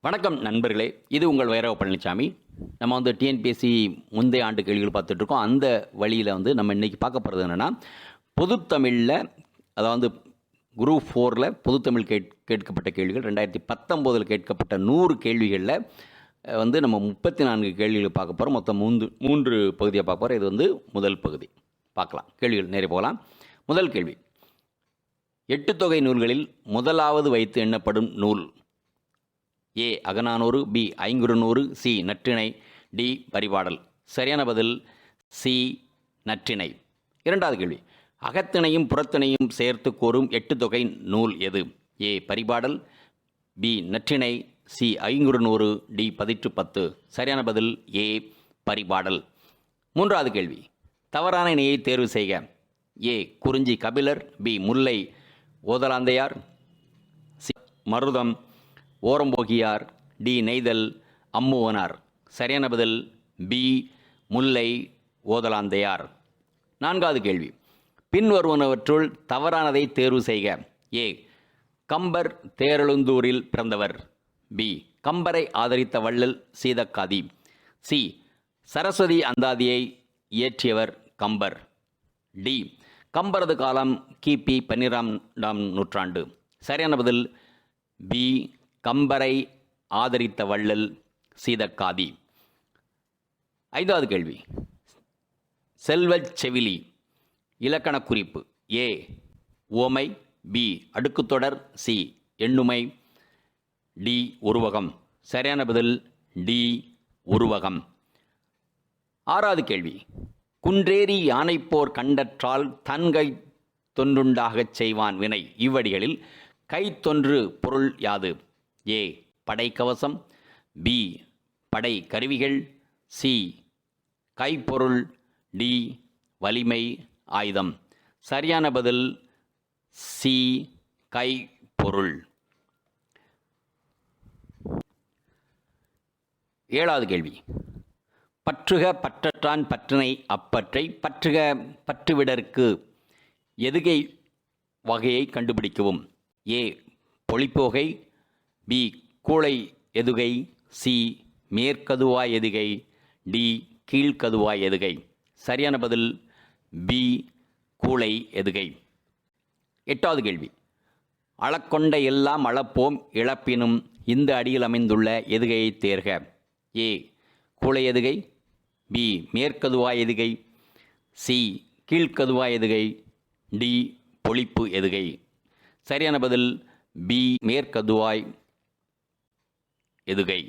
வணக்கம் நண்பர்களே, இது உங்கள் V.Palanichamy. நம்ம டிஎன்பிஎஸ்சி முந்தைய ஆண்டு கேள்விகள் பார்த்துட்ருக்கோம். அந்த வழியில் நம்ம இன்றைக்கி பார்க்க போகிறது என்னென்னா, பொதுத்தமிழில், அதாவது குரூப் 4ல் பொதுத்தமிழ் கேட்கப்பட்ட கேள்விகள் 2019 கேட்கப்பட்ட 100 கேள்விகளில் நம்ம 34 கேள்விகள் பார்க்க போகிறோம். மொத்தம் மூன்று பகுதியாக பார்க்க போகிறோம். இது முதல் பகுதி. பார்க்கலாம், கேள்விகள் நேரே போகலாம். முதல் கேள்வி, 8 தொகை நூல்களில் முதலாவது வைத்து எண்ணப்படும் நூல்? A Akananuru, B Ainkurunuru, C Natrinai, D Paripadal. சரியான பதில் சி நற்றிணை. இரண்டாவது கேள்வி, அகத்திணையும் புறத்திணையும் சேர்த்து கூறும் 8 தொகை நூல் எது? A Paripadal, B Natrinai, C Ainkurunuru, D 10. சரியான பதில் ஏ பரிபாடல். மூன்றாவது கேள்வி, தவறான இணையை தேர்வு செய்க. ஏ குறிஞ்சி கபிலர், பி முல்லை ஓதலாந்தையார், சி மருதம் ஓரம்போகியார், டி நெய்தல் அம்முவனார். சரியான பதில் பி முல்லை ஓதலாந்தையார். நான்காவது கேள்வி, பின்வருவனவற்றுள் தவறானதை தேர்வு செய்க. ஏ கம்பர் தேரெழுந்தூரில் பிறந்தவர், பி கம்பரை ஆதரித்த வள்ளல் சீதக்காதி, சி சரஸ்வதி அந்தாதியை இயற்றியவர் கம்பர், டி கம்பரது காலம் கிபி 12ஆம் நூற்றாண்டு. சரியான பதில் பி கம்பரை ஆதரித்த வள்ளல் சீதக்காதி. ஐந்தாவது கேள்வி, செல்வச் செவிலி இலக்கண குறிப்பு. ஏ உவமை, பி அடுக்குத்தொடர், சி எண்ணுமை, டி உருவகம். சரியான பதில் டி உருவகம். ஆறாவது கேள்வி, குன்றேறி யானைப்போர் கண்டற்றால் தன்கை தொன்றுண்டாகச் செய்வான் வினை. இவ்வடிகளில் கைத்தொன்று பொருள் யாது? ஏ படைக்கவசம், பி படை கருவிகள், சி கைப்பொருள், டி வலிமை ஆயுதம். சரியான பதில் சி கைப்பொருள். ஏழாவது கேள்வி, பற்றுக பற்றற்றான் பற்றினை அப்பற்றை பற்றுக பற்றுவிடற்கு எதுகை வகையை கண்டுபிடிக்கவும். ஏ பொழிப்போகை, பி கூளை எதுகை, சி மேற்கதுவாய் எதுகை, டி கீழ்கதுவாய் எதுகை. சரியான பதில் பி கூளை எதுகை. எட்டாவது கேள்வி, அளக்கொண்ட எல்லாம் அளப்போம் இழப்பினும் இந்த அடியில் அமைந்துள்ள எதுகையை தேர்க. ஏ கூளை எதுகை, பி மேற்கதுவாய் எதுகை, சி கீழ்கதுவாய் எதுகை, டி பொழிப்பு எதுகை. சரியான பதில் பி மேற்கதுவாய் எதுகை.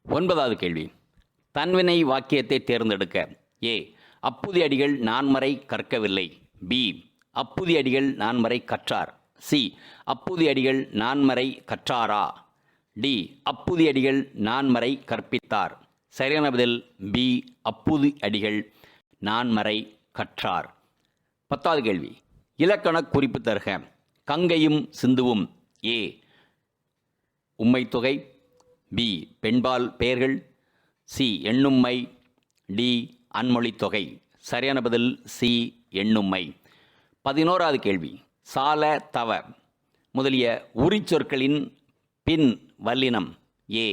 ஒன்பதாவது கேள்வி, தன்வினை வாக்கியத்தை தேர்ந்தெடுக்க. ஏ அப்புதி அடிகள் நான்மறை கற்கவில்லை, பி அப்புதி அடிகள் நான்மறை கற்றார், சி அப்புதி அடிகள் நான்மறை கற்றாரா, டி அப்புதி அடிகள் நான்மறை கற்பித்தார். சரியான பதில் பி அப்புதி அடிகள் நான்மறை கற்றார். பத்தாவது கேள்வி, இலக்கண குறிப்பு தருக. கங்கையும் சிந்துவும். ஏ உம்மைத்தொகை, பி பெண்பால் பெயர்கள், சி எண்ணும்மை, டி அன்மொழித்தொகை. சரியான பதில் சி எண்ணும்மை. 11வது கேள்வி, சால தவ முதலிய உரிச்சொற்களின் பின் வல்லினம். ஏ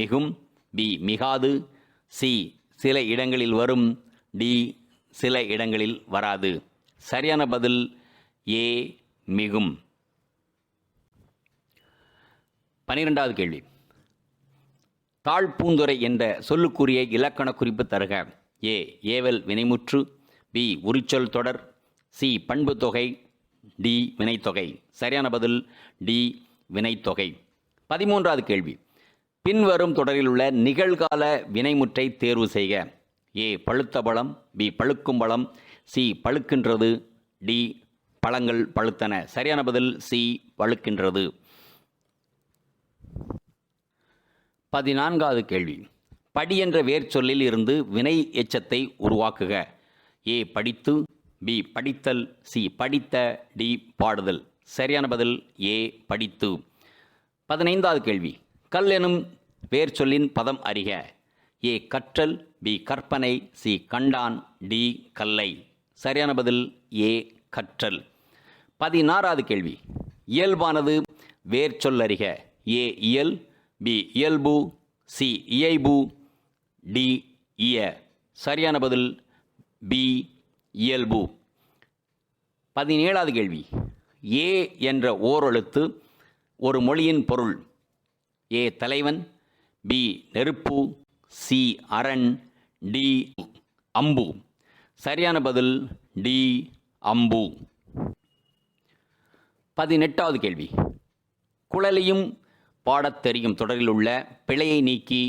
மிகும், பி மிகாது, சி சில இடங்களில் வரும், டி சில இடங்களில் வராது. சரியான பதில் ஏ மிகும். 12வது கேள்வி, தாழ்பூந்துரை என்ற சொல்லுக்குரிய இலக்கண குறிப்பு தருக. ஏ ஏவல் வினைமுற்று, பி உரிச்சொல் தொடர், சி பண்பு தொகை, டி வினைத்தொகை. சரியான பதில் டி வினைத்தொகை. 13வது கேள்வி, பின்வரும் தொடரில் உள்ள நிகழ்கால வினைமுற்றை தேர்வு செய்க. ஏ பழுத்த பழம், பி பழுக்கும் பழம், சி பழுக்கின்றது, டி பழங்கள் பழுத்தன. சரியான பதில் சி பழுக்கின்றது. 14வது கேள்வி, படி என்ற வேர்ச்சொல்லில் இருந்து வினை எச்சத்தை உருவாக்குக. ஏ படித்து, பி படித்தல், சி படித்த, டி பாடுதல். சரியான பதில் ஏ படித்து. 15வது கேள்வி, கல் எனும் வேர்ச்சொல்லின் பதம் அறிக. ஏ கற்றல், பி கற்பனை, சி கண்டான், டி கல்லை. சரியான பதில் ஏ கற்றல். 16வது கேள்வி, இயல்பானது வேர்ச்சொல்லறிக. ஏ இயல், பி இயல்பு, சி இயைபு, டி இய. சரியான பதில் பி இயல்பு. 17வது கேள்வி. ஏ என்ற ஓரெழுத்து ஒரு மொழியின் பொருள். ஏ தலைவன், பி நெருப்பு, சி அரண், டி அம்பு. சரியான பதில் டி அம்பு. 18வது கேள்வி. குழலியும் பாடத் தெரியும் தொடரில் உள்ள பிழையை நீக்கி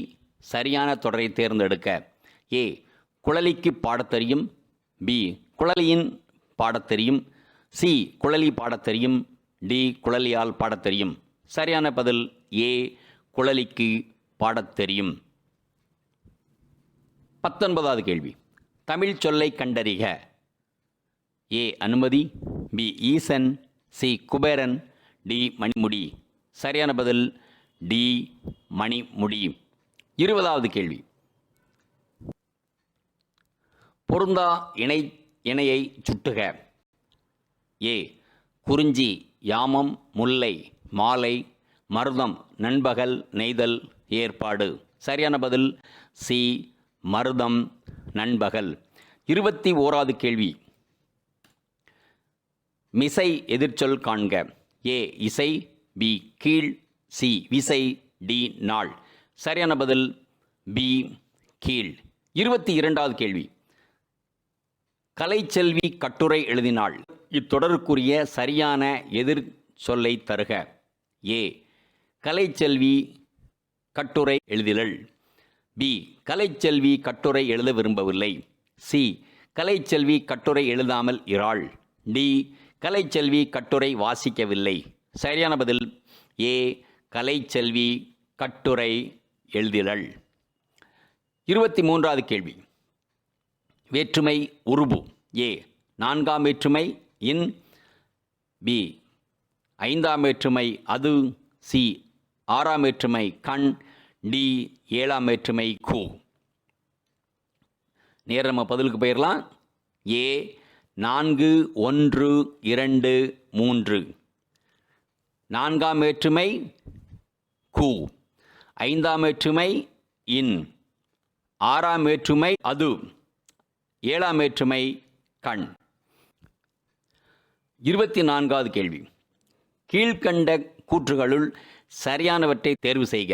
சரியான தொடரை தேர்ந்தெடுக்க. ஏ குழலிக்கு பாடத் தெரியும், பி குழலியின் பாடத் தெரியும், சி குழலி பாடத் தெரியும், டி குழலியால் பாடத் தெரியும். சரியான பதில் ஏ குழலிக்கு பாடத் தெரியும். 19வது கேள்வி. தமிழ் சொல்லை கண்டறிக. ஏ அனுமதி, பி ஈசன், சி குபேரன், டி மணிமுடி. சரியான பதில் டி மணிமுடி. 20வது கேள்வி. பொருந்தா இணையை சுட்டுக. ஏ குறிஞ்சி, யாமம், முல்லை, மாலை, மருதம், நண்பகல், நெய்தல், ஏற்பாடு. சரியான பதில் சி மருதம், நண்பகல். 21வது கேள்வி. மிசை எதிர்ச்சொல் காண்க. ஏ இசை, பி கீழ், சி விசை, டி நாள். சரியான பதில் பி கீழ். 22வது கேள்வி. கலைச்செல்வி கட்டுரை எழுதினாள். இத்தொடருக்குரிய சரியான எதிர் சொல்லை தருக. ஏ கலைச்செல்வி கட்டுரை எழுதிலள், பி கலைச்செல்வி கட்டுரை எழுத விரும்பவில்லை, சி கலைச்செல்வி கட்டுரை எழுதாமல் இராள், டி கலைச்செல்வி கட்டுரை வாசிக்கவில்லை. சரியான பதில் ஏ கலைச்செல்வி கட்டுரை எழுதிலள். 23வது கேள்வி. வேற்றுமை உருபு. ஏ 4ஆம் வேற்றுமை இன், பி 5ஆம் வேற்றுமை அது, சி 6ஆம் வேற்றுமை கண், டி 7ஆம் வேற்றுமை கு. நேரம் நம்ம பதிலுக்கு போயிடலாம். ஏ 4, 1, 2, 3. 4ஆம் வேற்றுமை கு, 5ஆம் வேற்றுமை இன், 6ஆம் வேற்றுமை அது, 7ஆம் வேற்றுமை கண். 24வது கேள்வி. கீழ்கண்ட கூற்றுகளுள் சரியானவற்றை தேர்வு செய்க.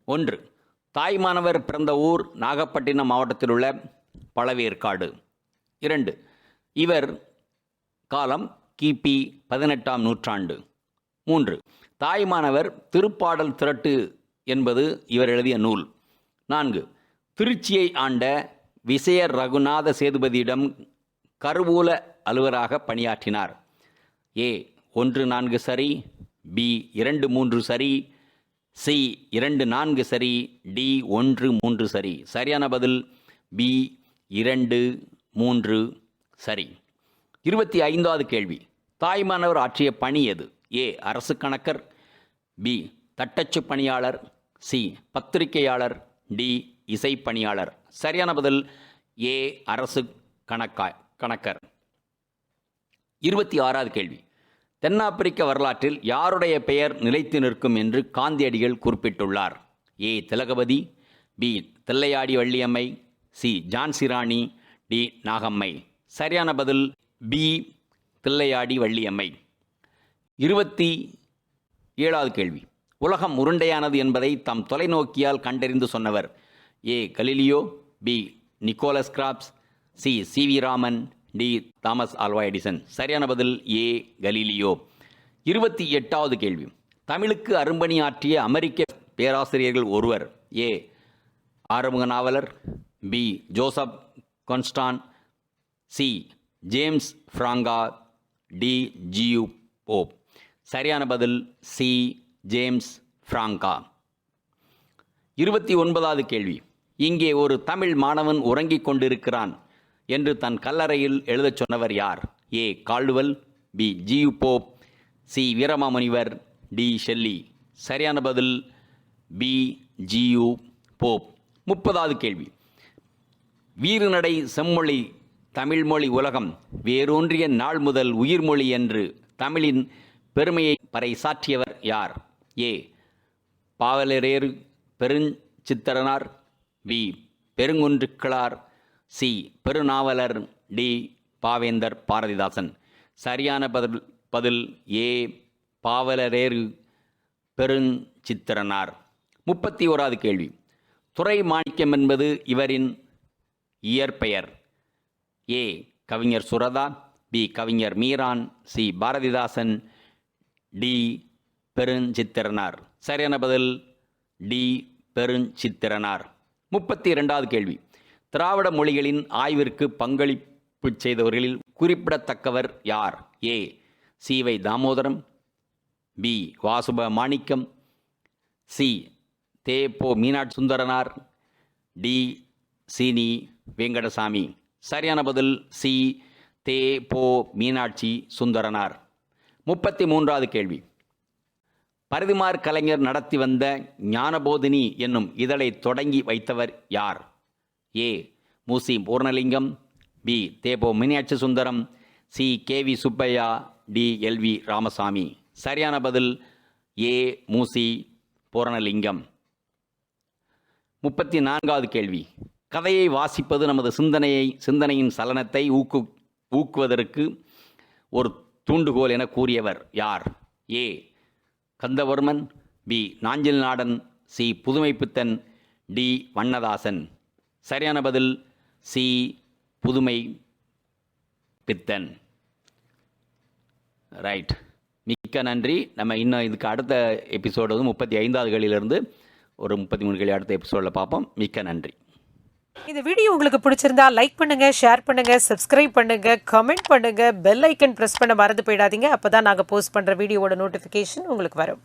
1. தாய்மானவர் பிறந்த ஊர் நாகப்பட்டினம் மாவட்டத்தில் உள்ள பழவேற்காடு. 2. இவர் காலம் கிபி 18ஆம் நூற்றாண்டு. 3. தாய்மானவர் திருப்பாடல் திரட்டு என்பது இவர் எழுதிய நூல். 4. திருச்சியை ஆண்ட விசய ரகுநாத சேதுபதியிடம் கருவூல அலுவலராக பணியாற்றினார். ஏ 1, 4 சரி, பி 2, 3 சரி, சி 2, 4 சரி, டி 1, 3 சரி. சரியான பதில் பி 2, 3 சரி. 25வது கேள்வி. தாய்மானவர் ஆற்றிய பணி எது? ஏ அரசு கணக்கர், பி தட்டச்சு பணியாளர், சி பத்திரிகையாளர், டி இசைப்பணியாளர். சரியான பதில் ஏ அரசு கணக்கர். 26வது கேள்வி. தென்னாப்பிரிக்க வரலாற்றில் யாருடைய பெயர் நிலைத்து நிற்கும் என்று காந்தியடிகள் குறிப்பிட்டுள்ளார்? ஏ Thilagavathi, B Thillaiyadi Valliammai, C Jhansi Rani, D Nagammai. சரியான பதில் பி தில்லையாடி வள்ளியம்மை. 27வது கேள்வி. உலகம் உருண்டையானது என்பதை தம் தொலைநோக்கியால் கண்டறிந்து சொன்னவர்? ஏ கலீலியோ, பி நிக்கோலஸ் கிராப்ஸ், C CV. Raman, D Thomas Alva Edison. சரியான பதில் ஏ கலீலியோ. 28வது கேள்வி. தமிழுக்கு அரும்பணி ஆற்றிய அமெரிக்க பேராசிரியர்கள் ஒருவர்? A Arumuga Navalar, B Joseph Constant, C James ஃப்ராங்கா, டி ஜியு போப். சரியான பதில் சி ஜேம்ஸ் ஃப்ராங்கா. 29வது கேள்வி. இங்கே ஒரு தமிழ் மாணவன் உறங்கிக் கொண்டிருக்கிறான் என்று தன் கல்லறையில் எழுதச் சொன்னவர் யார்? A Caldwell, B G U Pope, C Veeramamunivar, D Shelley. சரியான பதில் பி ஜியு போப். 30வது கேள்வி. வீறுநடை செம்மொழி தமிழ்மொழி உலகம் வேரூன்றிய நாள் முதல் உயிர்மொழி என்று தமிழின் பெருமையை பறைசாற்றியவர் யார்? ஏ. பாவலரேறு பெருஞ்சித்திரனார். பி. பெருங்குன்றுக்கிழார். சி. பெருநாவலர். டி. பாவேந்தர் பாரதிதாசன். சரியான பதில் ஏ. பாவலரேறு பெருஞ்சித்திரனார். 31வது கேள்வி. துரை மாணிக்கம் என்பது இவரின் இயற்பெயர். ஏ. கவிஞர் சுரதா. பி. கவிஞர் மீரான். சி. பாரதிதாசன். டி. பெருஞ்சித்திரனார். சரியான பதில் டி. பெருஞ்சித்திரனார். 32வது கேள்வி. திராவிட மொழிகளின் ஆய்விற்கு பங்களிப்பு செய்தவர்களில் குறிப்பிடத்தக்கவர் யார்? ஏ. சி. வை. தாமோதரம். பி. வாசுப மாணிக்கம். சி. தே. பொ. மீனாட்சி சுந்தரனார். டி. சீனி வெங்கடசாமி. சரியான பதில் சி. தே. பொ. மீனாட்சி சுந்தரனார். 33வது கேள்வி. பரிதிமார் கலைஞர் நடத்தி வந்த ஞானபோதினி என்னும் இதழை தொடங்கி வைத்தவர் யார்? ஏ. மூசி பூர்ணலிங்கம். பி. தே. பொ. Meenakshi Sundaram. C. K. V. Subbaiah. T. L. V. Ramasamy. சரியான பதில் ஏ. மூசி பூரணலிங்கம். 34வது கேள்வி. கதையை வாசிப்பது நமது சிந்தனையின் சலனத்தை ஊக்குவதற்கு ஒரு தூண்டுகோல் என கூறியவர் யார்? ஏ. Kandavarman. B. Nanjil Nadan. C. Pudhumaipithan. D. Vannadasan. சரியான பதில் சி. புதுமை பித்தன். ரைட். மிக்க நன்றி. நம்ம இன்னும் இதுக்கு அடுத்த எபிசோடு வந்து 35வது கேள்வியிலிருந்து ஒரு 33 கேள்வி அடுத்த எபிசோடில் பார்ப்போம். மிக்க நன்றி. இந்த வீடியோ உங்களுக்கு பிடிச்சிருந்தா லைக் பண்ணுங்க, ஷேர் பண்ணுங்க, சப்ஸ்கிரைப் பண்ணுங்க, கமெண்ட் பண்ணுங்க, பெல் ஐக்கன் பிரஸ் பண்ண மறந்து போயிடாதீங்க. அப்பதான் நாங்கள் போஸ்ட் பண்ற வீடியோவோட நோட்டிஃபிகேஷன் உங்களுக்கு வரும்.